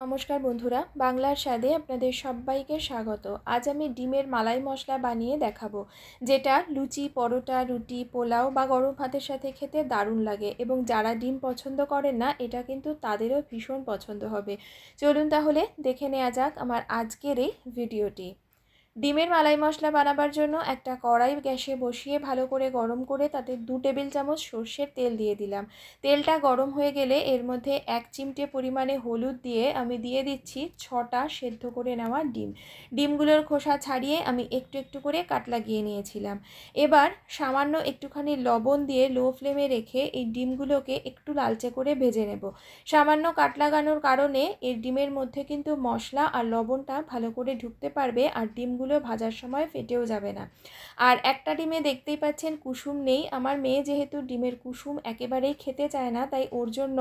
নমস্কার বন্ধুরা, বাংলার স্বাদে আপনাদের সবাইকে স্বাগত। আজ আমি ডিমের মালাই মশলা বানিয়ে দেখাবো, যেটা লুচি, পরোটা, রুটি, পোলাও বা গরম ভাতের সাথে খেতে দারুণ লাগে এবং যারা ডিম পছন্দ করেন না, এটা কিন্তু তাদেরও ভীষণ পছন্দ হবে। চলুন তাহলে দেখে নেওয়া যাক আমার আজকের এই ভিডিওটি। ডিমের মালাই মশলা বানাবার জন্য একটা কড়াই গ্যাসে বসিয়ে ভালো করে গরম করে তাতে 2 টেবিল চামচ সর্ষের তেল দিয়ে দিলাম। তেলটা গরম হয়ে গেলে এর মধ্যে 1 চিমটে পরিমাণে হলুদ দিয়ে আমি দিয়ে দিচ্ছি 6টা সেদ্ধ করে নেওয়া ডিম। ডিমগুলোর খোসা ছাড়িয়ে আমি একটু একটু করে কাট লাগিয়ে নিয়েছিলাম। এবার সামান্য একটুখানি লবণ দিয়ে লো ফ্লেমে রেখে এই ডিমগুলোকে একটু লালচে করে ভেজে নেব। সামান্য কাট লাগানোর কারণে এর ডিমের মধ্যে কিন্তু মশলা আর লবণটা ভালো করে ঢুকতে পারবে আর ডিমগুলো ভাজার সময় ফেটেও যাবে না। আর একটা ডিমে দেখতেই পাচ্ছেন কুসুম নেই। আমার মেয়ে যেহেতু ডিমের কুসুম একেবারেই খেতে চায় না, তাই ওর জন্য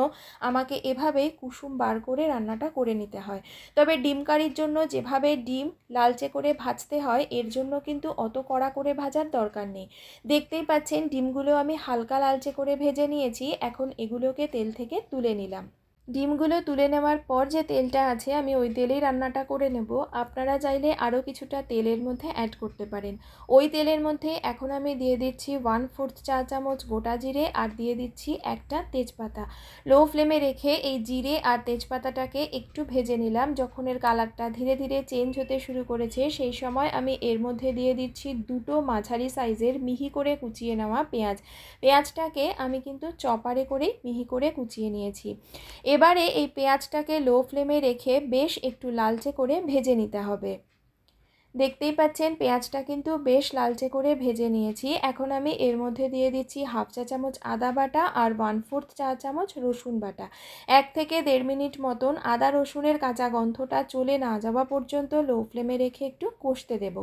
আমাকে এভাবেই কুসুম বার করে রান্নাটা করে নিতে হয়। তবে ডিম কারির জন্য যেভাবে ডিম লালচে করে ভাজতে হয়, এর জন্য কিন্তু অত কড়া করে ভাজার দরকার নেই। দেখতেই পাচ্ছেন ডিমগুলো আমি হালকা লালচে করে ভেজে নিয়েছি। এখন এগুলোকে তেল থেকে তুলে নিলাম। ডিমগুলো তুলে নেওয়ার পর যে তেলটা আছে আমি ওই তেলেই রান্নাটা করে নেব। আপনারা চাইলে আরও কিছুটা তেলের মধ্যে অ্যাড করতে পারেন। ওই তেলের মধ্যে এখন আমি দিয়ে দিচ্ছি 1/4 চা চামচ গোটা জিরে আর দিয়ে দিচ্ছি একটা তেজপাতা। লো ফ্লেমে রেখে এই জিরে আর তেজপাতাটাকে একটু ভেজে নিলাম। যখন এর কালারটা ধীরে ধীরে চেঞ্জ হতে শুরু করেছে, সেই সময় আমি এর মধ্যে দিয়ে দিচ্ছি 2টো মাঝারি সাইজের মিহি করে কুচিয়ে নেওয়া পেঁয়াজ। পেঁয়াজটাকে আমি কিন্তু চপারে করেই মিহি করে কুচিয়ে নিয়েছি। এবারে এই পেঁয়াজটাকে লো ফ্লেমে রেখে বেশ একটু লালচে করে ভেজে নিতে হবে। দেখতেই পাচ্ছেন পেঁয়াজটা কিন্তু বেশ লালচে করে ভেজে নিয়েছি। এখন আমি এর মধ্যে দিয়ে দিচ্ছি 1/2 চা চামচ আদা বাটা আর 1/4 চা চামচ রসুন বাটা। 1 থেকে 1.5 মিনিট মতন আদা রসুনের কাঁচা গন্ধটা চলে না যাওয়া পর্যন্ত লো ফ্লেমে রেখে একটু কষতে দেব।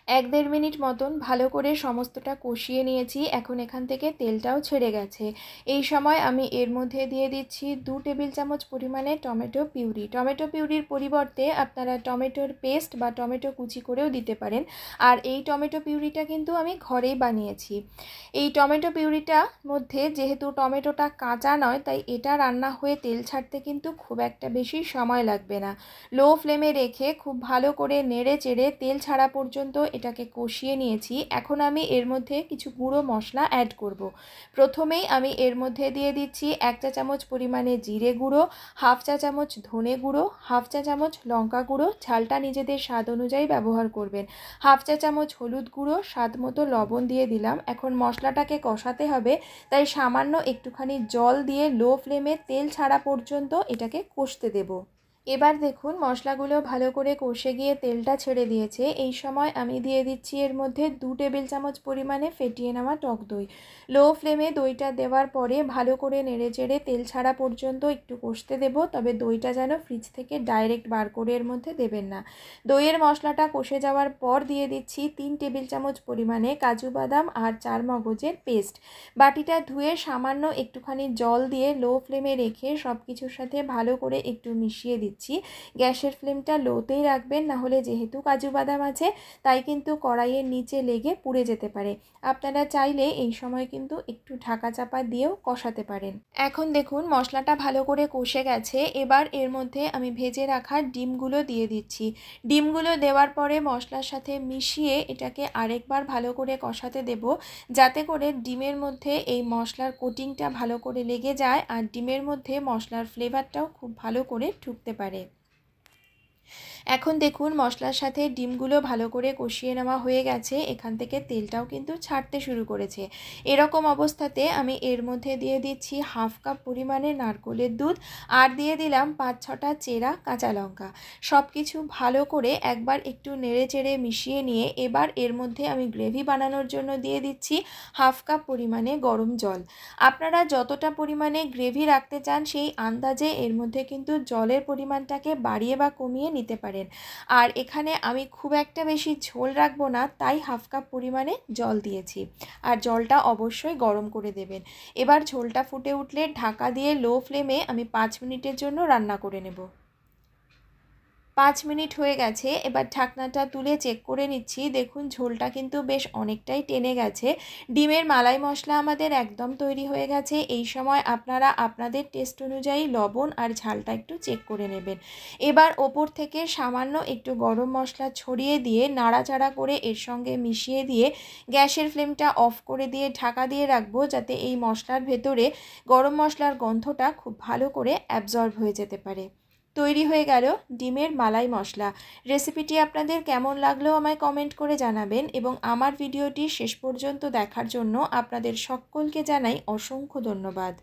1-1.5 মিনিট মতন ভালো করে সমস্তটা কষিয়ে নিয়েছি। এখন এখান থেকে তেলটাও ছেড়ে গেছে। এই সময় আমি এর মধ্যে দিয়ে দিচ্ছি 2 টেবিল চামচ পরিমাণে টমেটো পিউরি। টমেটো পিউরির পরিবর্তে আপনারা টমেটোর পেস্ট বা টমেটো কুচি করেও দিতে পারেন। আর এই টমেটো পিউরিটা কিন্তু আমি ঘরেই বানিয়েছি। এই টমেটো পিউরিটার মধ্যে যেহেতু টমেটোটা কাঁচা নয়, তাই এটা রান্না হয়ে তেল ছাড়তে কিন্তু খুব একটা বেশি সময় লাগবে না। লো ফ্লেমে রেখে খুব ভালো করে নেড়ে চেড়ে তেল ছাড়া পর্যন্ত এটাকে কষিয়ে নিয়েছি। এখন আমি এর মধ্যে কিছু গুঁড়ো মশলা অ্যাড করব। প্রথমেই আমি এর মধ্যে দিয়ে দিচ্ছি 1 চা চামচ পরিমাণে জিরে গুঁড়ো, 1/2 চা চামচ ধনে গুঁড়ো, 1/2 চা চামচ লঙ্কা গুঁড়ো, ঝালটা নিজেদের স্বাদ অনুযায়ী ব্যবহার করবেন, 1/2 চা চামচ হলুদ গুঁড়ো, স্বাদ মতো লবণ দিয়ে দিলাম। এখন মশলাটাকে কষাতে হবে, তাই সামান্য একটুখানি জল দিয়ে লো ফ্লেমে তেল ছাড়া পর্যন্ত এটাকে কষতে দেব। এবার দেখুন মশলাগুলো ভালো করে কষে গিয়ে তেলটা ছেড়ে দিয়েছে। এই সময় আমি দিয়ে দিচ্ছি এর মধ্যে 2 টেবিল চামচ পরিমাণে ফেটিয়ে নেওয়া টক দই। লো ফ্লেমে দইটা দেওয়ার পরে ভালো করে নেড়ে চেড়ে তেল ছাড়া পর্যন্ত একটু কষতে দেব। তবে দইটা যেন ফ্রিজ থেকে ডাইরেক্ট বার করে এর মধ্যে দেবেন না। দইয়ের মশলাটা কষে যাওয়ার পর দিয়ে দিচ্ছি 3 টেবিল চামচ পরিমাণে কাজু বাদাম আর চারমগজের পেস্ট। বাটিটা ধুয়ে সামান্য একটুখানি জল দিয়ে লো ফ্লেমে রেখে সব কিছুর সাথে ভালো করে একটু মিশিয়ে দিচ্ছি। গ্যাসের ফ্লেমটা লোতেই রাখবেন, না হলে যেহেতু কাজু বাদাম আছে তাই কিন্তু কড়াইয়ের নিচে লেগে পুড়ে যেতে পারে। আপনারা চাইলে এই সময় কিন্তু একটু ঢাকা চাপা দিয়েও কষাতে পারেন। এখন দেখুন মশলাটা ভালো করে কষে গেছে। এবার এর মধ্যে আমি ভেজে রাখা ডিমগুলো দিয়ে দিচ্ছি। ডিমগুলো দেওয়ার পরে মশলার সাথে মিশিয়ে এটাকে আরেকবার ভালো করে কষাতে দেব, যাতে করে ডিমের মধ্যে এই মশলার কোটিংটা ভালো করে লেগে যায় আর ডিমের মধ্যে মশলার ফ্লেভারটাও খুব ভালো করে ঢুকতে পারে। এখন দেখুন মশলার সাথে ডিমগুলো ভালো করে কষিয়ে নেওয়া হয়ে গেছে। এখান থেকে তেলটাও কিন্তু ছাড়তে শুরু করেছে। এরকম অবস্থাতে আমি এর মধ্যে দিয়ে দিচ্ছি 1/2 কাপ পরিমাণে নারকেলের দুধ আর দিয়ে দিলাম 5-6টা চেরা কাঁচা লঙ্কা। সব কিছু ভালো করে একবার একটু নেড়ে চেড়ে মিশিয়ে নিয়ে এবার এর মধ্যে আমি গ্রেভি বানানোর জন্য দিয়ে দিচ্ছি 1/2 কাপ পরিমাণে গরম জল। আপনারা যতটা পরিমাণে গ্রেভি রাখতে চান সেই আন্দাজে এর মধ্যে কিন্তু জলের পরিমাণটাকে বাড়িয়ে বা কমিয়ে নিতে পারেন। আর এখানে আমি খুব একটা বেশি ঝোল রাখবো না, তাই 1/2 কাপ পরিমাণে জল দিয়েছি। আর জলটা অবশ্যই গরম করে দেবেন। এবার ঝোলটা ফুটে উঠলে ঢাকা দিয়ে লো ফ্লেমে আমি 5 মিনিটের জন্য রান্না করে নেব। 5 মিনিট হয়ে গেছে। এবার ঢাকনাটা তুলে চেক করে নিচ্ছি। দেখুন ঝোলটা কিন্তু বেশ অনেকটাই টেনে গেছে। ডিমের মালাই মশলা আমাদের একদম তৈরি হয়ে গেছে। এই সময় আপনারা আপনাদের টেস্ট অনুযায়ী লবণ আর ঝালটা একটু চেক করে নেবেন। এবার ওপর থেকে সামান্য একটু গরম মশলা ছড়িয়ে দিয়ে নাড়াচাড়া করে এর সঙ্গে মিশিয়ে দিয়ে গ্যাসের ফ্লেমটা অফ করে দিয়ে ঢাকা দিয়ে রাখবো, যাতে এই মশলার ভেতরে গরম মশলার গন্ধটা খুব ভালো করে অ্যাবজর্ব হয়ে যেতে পারে। তৈরি হয়ে গেল ডিমের মালাই মশলা। রেসিপিটি আপনাদের কেমন লাগলো আমায় কমেন্ট করে জানাবেন, এবং আমার ভিডিওটি শেষ পর্যন্ত দেখার জন্য আপনাদের সকলকে জানাই অসংখ্য ধন্যবাদ।